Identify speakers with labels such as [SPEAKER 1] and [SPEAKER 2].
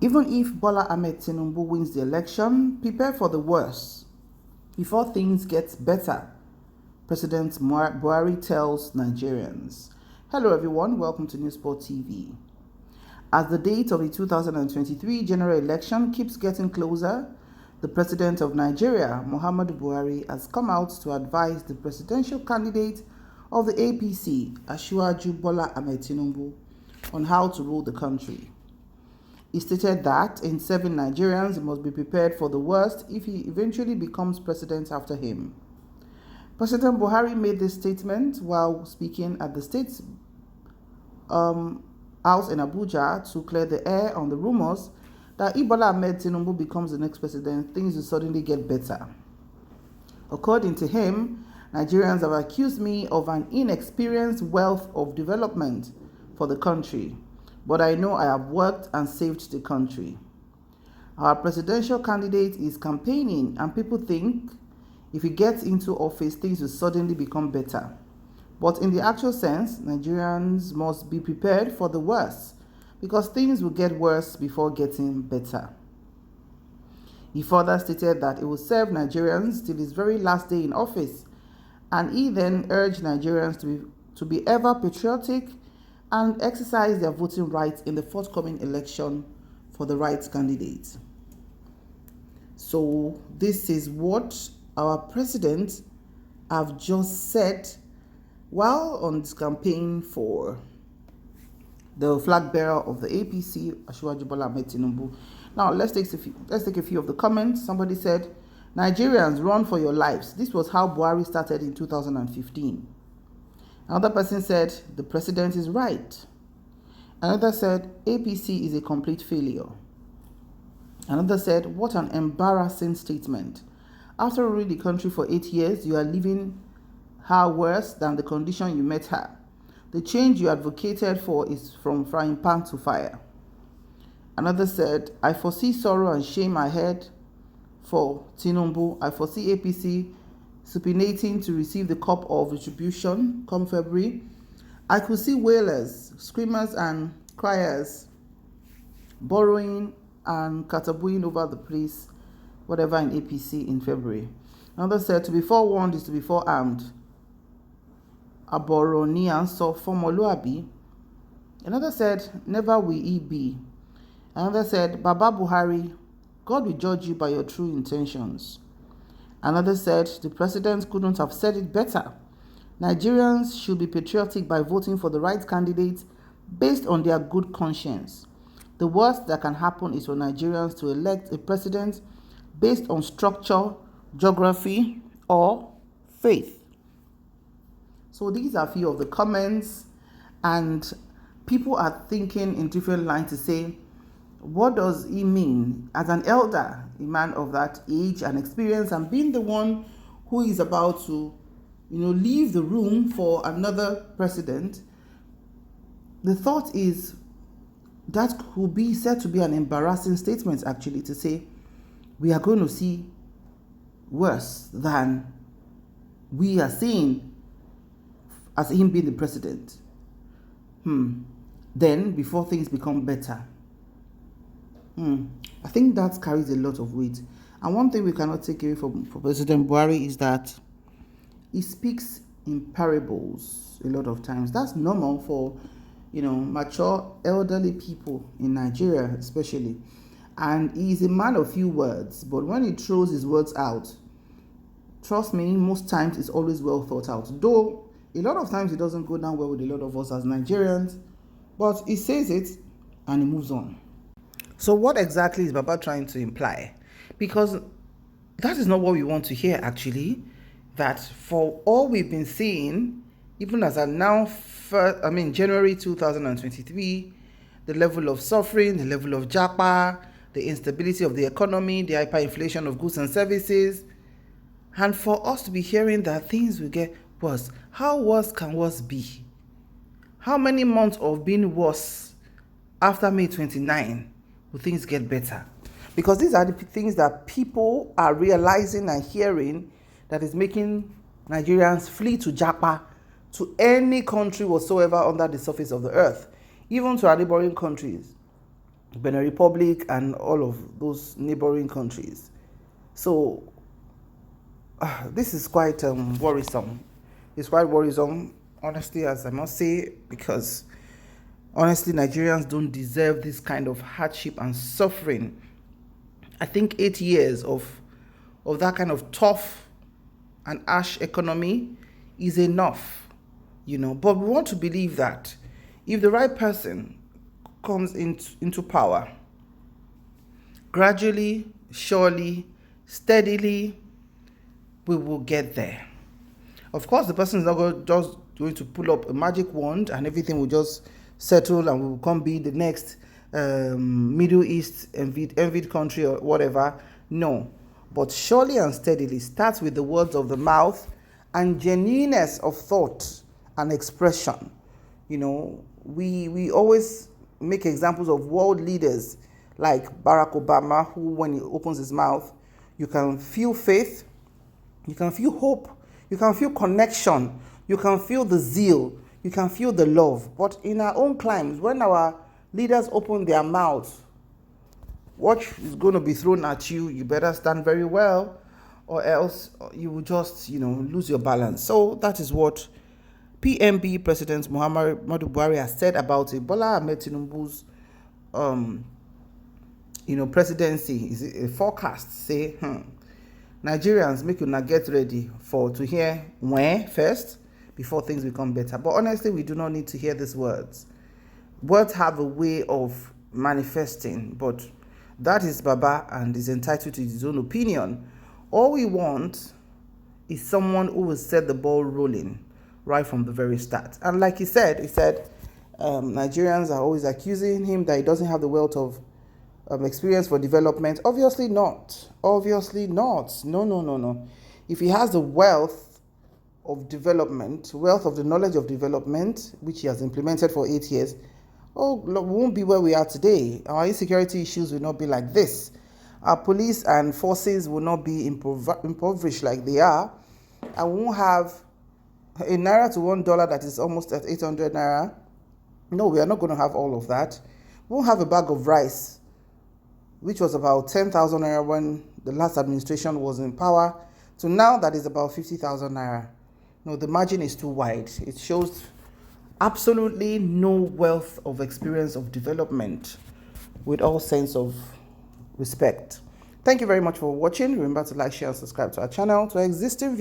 [SPEAKER 1] Even if Bola Tinubu wins the election, prepare for the worst before things get better, President Buhari tells Nigerians. Hello everyone, welcome to Newsport TV. As the date of the 2023 general election keeps getting closer, the President of Nigeria, Muhammadu Buhari, has come out to advise the presidential candidate of the APC, Bola Tinubu, on how to rule the country. He stated that in serving Nigerians, he must be prepared for the worst if he eventually becomes president after him. President Buhari made this statement while speaking at the State House in Abuja to clear the air on the rumors that if Bola Tinubu becomes the next president, things will suddenly get better. According to him, Nigerians have accused me of an inexperienced wealth of development for the country, but I know I have worked and saved the country. Our presidential candidate is campaigning, and people think if he gets into office, things will suddenly become better. But in the actual sense, Nigerians must be prepared for the worst, because things will get worse before getting better. He further stated that he will serve Nigerians till his very last day in office, and he then urged Nigerians to be ever patriotic and exercise their voting rights in the forthcoming election for the right candidate. So this is what our president have just said while on this campaign for the flag bearer of the APC, Bola Tinubu. Now let's take a few of the comments. Somebody said, Nigerians, run for your lives. This was how Buhari started in 2015. Another person said, the president is right. Another said, APC is a complete failure. Another said, what an embarrassing statement. After ruling the country for 8 years, you are leaving her worse than the condition you met her. The change you advocated for is from frying pan to fire. Another said, I foresee sorrow and shame ahead for Tinubu. I foresee APC supinating to receive the cup of retribution come February. I could see wailers, screamers and criers borrowing and katabooing over the place, whatever in APC in February. Another said, to be forewarned is to be forearmed. Aboronian saw Fomoluabi. Another said, never will he be. Another said, Baba Buhari, God will judge you by your true intentions. Another said, the president couldn't have said it better. Nigerians should be patriotic by voting for the right candidate based on their good conscience. The worst that can happen is for Nigerians to elect a president based on structure, geography, or faith. So these are a few of the comments, and people are thinking in different lines to say, what does he mean as an elder, a man of that age and experience, and being the one who is about to, leave the room for another president? The thought is that could be said to be an embarrassing statement, actually, to say we are going to see worse than we are seeing as him being the president. Then, before things become better. I think that carries a lot of weight. And one thing we cannot take away from President Buhari is that he speaks in parables a lot of times. That's normal for, mature elderly people in Nigeria especially. And he's a man of few words, but when he throws his words out, trust me, most times it's always well thought out. Though a lot of times it doesn't go down well with a lot of us as Nigerians, but he says it and he moves on. So what exactly is Baba trying to imply? Because that is not what we want to hear, actually. That for all we've been seeing, even as at now, January 2023, the level of suffering, the level of japa, the instability of the economy, the hyperinflation of goods and services, and for us to be hearing that things will get worse. How worse can worse be? How many months of being worse after May 29 will things get better? Because these are the things that people are realizing and hearing that is making Nigerians flee to Japa, to any country whatsoever under the surface of the earth, even to our neighboring countries. Benin Republic, and all of those neighboring countries. So this is quite worrisome. It's quite worrisome, honestly, as I must say, because honestly, Nigerians don't deserve this kind of hardship and suffering. I think 8 years of that kind of tough and harsh economy is enough, But we want to believe that if the right person comes into power, gradually, surely, steadily, we will get there. Of course, the person is not just going to pull up a magic wand and everything will just settle and we will come be the next Middle East envied country or whatever. No. But surely and steadily starts with the words of the mouth and genuineness of thought and expression. We always make examples of world leaders like Barack Obama, who, when he opens his mouth, you can feel faith, you can feel hope, you can feel connection, you can feel the zeal, you can feel the love. But in our own climes, when our leaders open their mouths, what is going to be thrown at you, you better stand very well, or else you will just, lose your balance. So that is what PMB President Muhammadu Buhari has said about Bola Tinubu's presidency. Is it a forecast? Say, Nigerians, make you not get ready to hear when first before things become better. But honestly, we do not need to hear these words. Words have a way of manifesting, but that is Baba and is entitled to his own opinion. All we want is someone who will set the ball rolling right from the very start. And like he said, Nigerians are always accusing him that he doesn't have the wealth of experience for development. Obviously not. No. If he has the wealth of development, wealth of the knowledge of development, which he has implemented for 8 years, we won't be where we are today. Our insecurity issues will not be like this. Our police and forces will not be impoverished like they are. And we won't have a naira to $1 that is almost at 800 naira. No, we are not going to have all of that. We won't have a bag of rice, which was about 10,000 naira when the last administration was in power, to now that is about 50,000 naira. No, the margin is too wide. It shows absolutely no wealth of experience of development, with all sense of respect. Thank you very much for watching. Remember to like, share, and subscribe to our channel. To existing